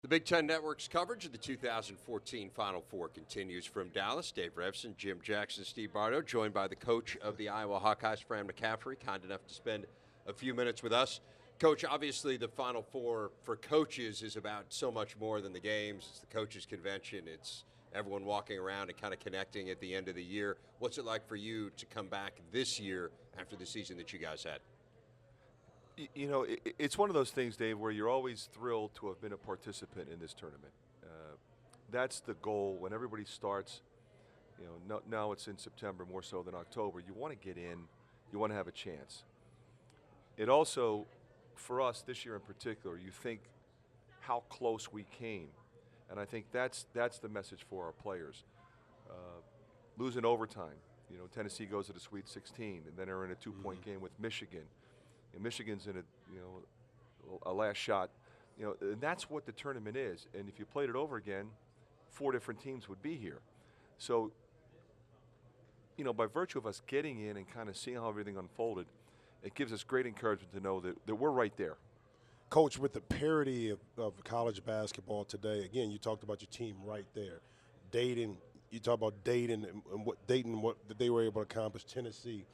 The Big Ten Network's coverage of the 2014 Final Four continues from Dallas. Dave Revsine, Jackson, Steve Bardo, joined by the coach of the Iowa Hawkeyes, Fran McCaffery, kind enough to spend a few minutes with us. Coach, obviously the Final Four for coaches is about so much more than the games. It's the coaches' convention. It's everyone walking around and kind of connecting at the end of the year. What's it like for you to come back this year after the season that you guys had? You know, it's one of those things, Dave, where you're always thrilled to have been a participant in this tournament. That's the goal when everybody starts. You know, now it's in September more so than October. You want to get in. You want to have a chance. It also, for us this year in particular, you think how close we came. And I think that's the message for our players. Losing overtime. You know, Tennessee goes to the Sweet 16, and then they're in a two-point game with Michigan. And Michigan's in a last shot. You know, and that's what the tournament is. And if you played it over again, 4 different teams would be here. So, you know, by virtue of us getting in and kind of seeing how everything unfolded, it gives us great encouragement to know that we're right there. Coach, with the parity of college basketball today, again, you talked about your team right there. Dayton, you talk about Dayton and what they were able to accomplish, Tennessee.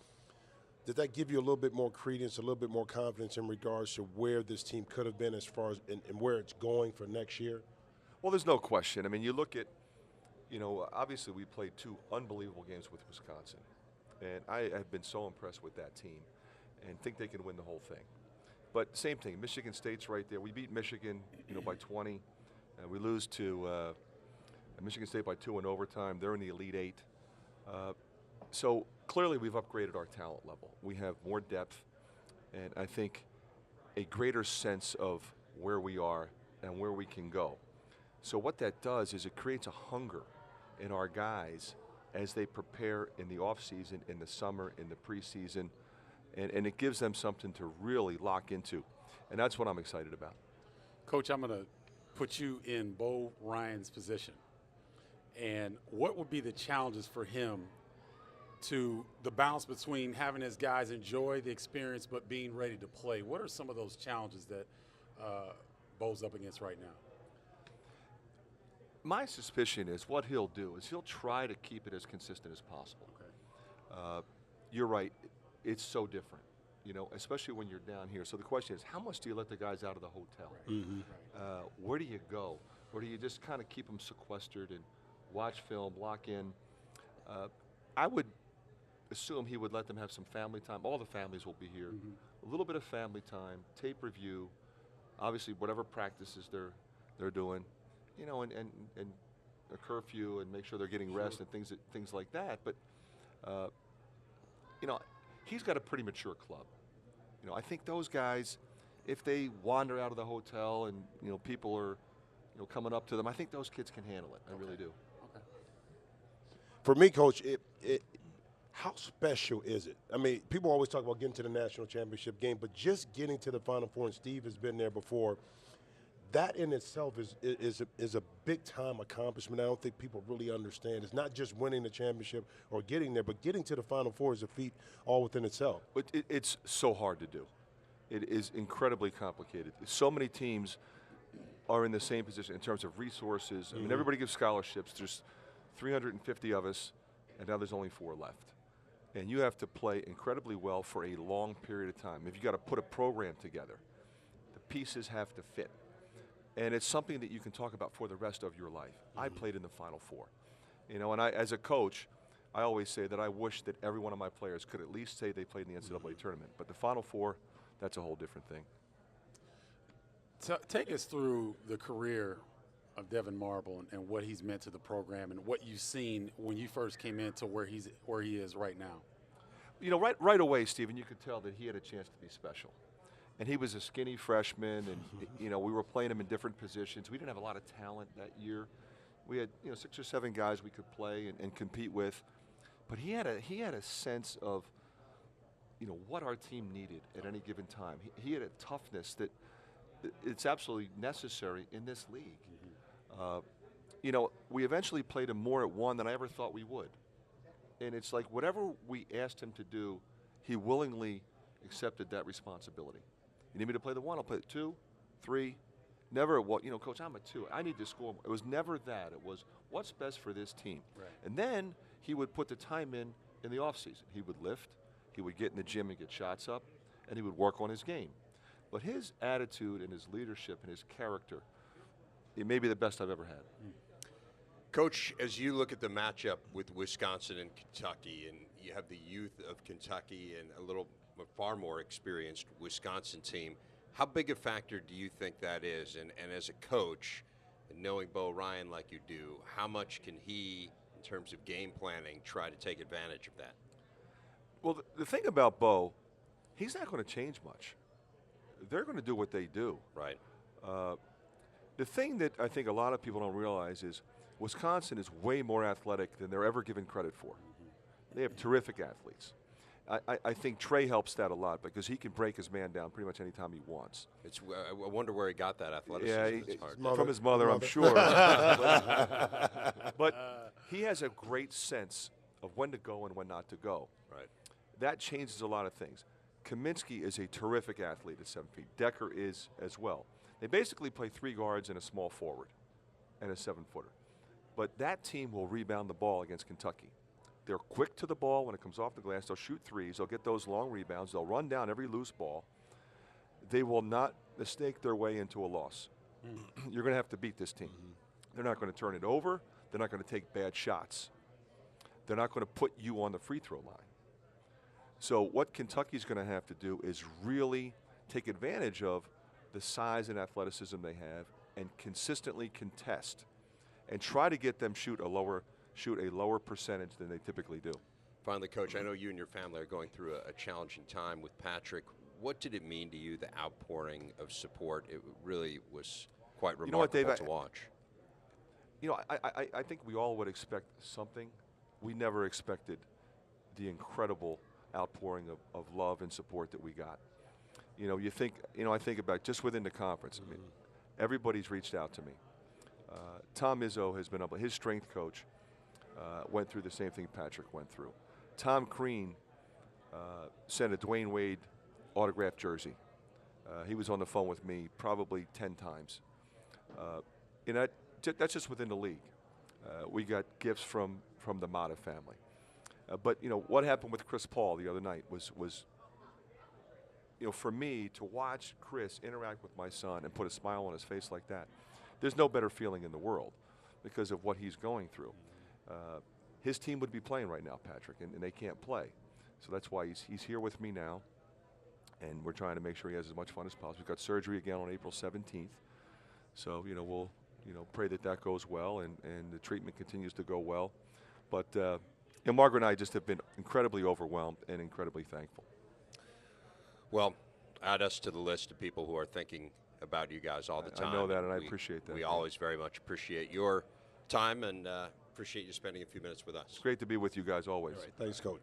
Did that give you a little bit more credence, a little bit more confidence in regards to where this team could have been as far as and where it's going for next year? Well, there's no question. I mean, you look at, you know, obviously we played 2 unbelievable games with Wisconsin. And I have been so impressed with that team and think they can win the whole thing. But same thing, Michigan State's right there. We beat Michigan, you know, by 20. We lose to Michigan State by 2 in overtime. They're in the Elite 8. So clearly we've upgraded our talent level. We have more depth and I think a greater sense of where we are and where we can go. So what that does is it creates a hunger in our guys as they prepare in the offseason, in the summer, in the preseason, and it gives them something to really lock into. And that's what I'm excited about. Coach, I'm going to put you in Bo Ryan's position. And what would be the challenges for him to the balance between having his guys enjoy the experience but being ready to play? What are some of those challenges that Bo's up against right now? My suspicion is what he'll do is he'll try to keep it as consistent as possible. Okay. You're right. It's so different, you know, especially when you're down here. So the question is, how much do you let the guys out of the hotel? Right. Mm-hmm. Where do you go? Or do you just kind of keep them sequestered and watch film, lock in? I would assume he would let them have some family time. All the families will be here. Mm-hmm. A little bit of family time, tape review, obviously whatever practices they're doing, you know, and a curfew and make sure they're getting rest and things like that. But you know, he's got a pretty mature club. You know, I think those guys, if they wander out of the hotel and, you know, people are, you know, coming up to them, I think those kids can handle it. I really do. Okay. For me, Coach, how special is it? I mean, people always talk about getting to the national championship game, but just getting to the Final Four, and Steve has been there before, that in itself is a big-time accomplishment. I don't think people really understand. It's not just winning the championship or getting there, but getting to the Final Four is a feat all within itself. But it's so hard to do. It is incredibly complicated. So many teams are in the same position in terms of resources. I mean, everybody gives scholarships. There's 350 of us, and now there's only 4 left. And you have to play incredibly well for a long period of time. If you got to put a program together, the pieces have to fit. And it's something that you can talk about for the rest of your life. I played in the Final Four. You know, and as a coach, I always say that I wish that every one of my players could at least say they played in the NCAA tournament. But the Final Four, that's a whole different thing. Take us through the career of Devin Marble and what he's meant to the program and what you've seen when you first came in to where he is right now. You know, right away, Stephen, you could tell that he had a chance to be special. And he was a skinny freshman, and you know, we were playing him in different positions. We didn't have a lot of talent that year. We had, you know, 6 or 7 guys we could play and compete with. But he had a sense of, you know, what our team needed at any given time. He had a toughness that it's absolutely necessary in this league. You know, we eventually played him more at 1 than I ever thought we would. And it's like whatever we asked him to do, he willingly accepted that responsibility. You need me to play the 1, I'll play the 2, 3. Never, well, Coach, I'm a 2. I need to score. It was never that. It was what's best for this team. Right. And then he would put the time in the offseason. He would lift, he would get in the gym and get shots up, and he would work on his game. But his attitude and his leadership and his character, it may be the best I've ever had. Coach, as you look at the matchup with Wisconsin and Kentucky, and you have the youth of Kentucky and a far more experienced Wisconsin team, how big a factor do you think that is? And as a coach, and knowing Bo Ryan like you do, how much can he, in terms of game planning, try to take advantage of that? Well, the thing about Bo, he's not going to change much. They're going to do what they do. Right. The thing that I think a lot of people don't realize is Wisconsin is way more athletic than they're ever given credit for. They have terrific athletes. I think Trey helps that a lot because he can break his man down pretty much any time he wants. I wonder where he got that athleticism. Yeah, It's hard. from his mother, I'm sure. but he has a great sense of when to go and when not to go. Right. That changes a lot of things. Kaminsky is a terrific athlete at 7 feet. Decker is as well. They basically play 3 guards and a small forward and a 7-footer. But that team will rebound the ball against Kentucky. They're quick to the ball when it comes off the glass. They'll shoot threes. They'll get those long rebounds. They'll run down every loose ball. They will not mistake their way into a loss. You're going to have to beat this team. They're not going to turn it over. They're not going to take bad shots. They're not going to put you on the free throw line. So what Kentucky's going to have to do is really take advantage of the size and athleticism they have and consistently contest and try to get them shoot a lower percentage than they typically do. Finally, Coach, I know you and your family are going through a challenging time with Patrick. What did it mean to you, the outpouring of support? It really was quite remarkable to watch. I think we all would expect something. We never expected the incredible outpouring of love and support that we got. I think about just within the conference. I mean, everybody's reached out to me. Tom Izzo has been up. His strength coach went through the same thing Patrick went through. Tom Crean sent a Dwayne Wade autographed jersey. He was on the phone with me probably 10 times. That's just within the league. We got gifts from the Mata family. But what happened with Chris Paul the other night was for me to watch Chris interact with my son and put a smile on his face like that, there's no better feeling in the world because of what he's going through. His team would be playing right now, Patrick, and they can't play. So that's why he's here with me now, and we're trying to make sure he has as much fun as possible. We've got surgery again on April 17th. So, we'll pray that goes well and the treatment continues to go well. But Margaret and I just have been incredibly overwhelmed and incredibly thankful. Well, add us to the list of people who are thinking about you guys all the time. I know that, and I appreciate that. We always very much appreciate your time and appreciate you spending a few minutes with us. It's great to be with you guys always. All right, thanks, Coach.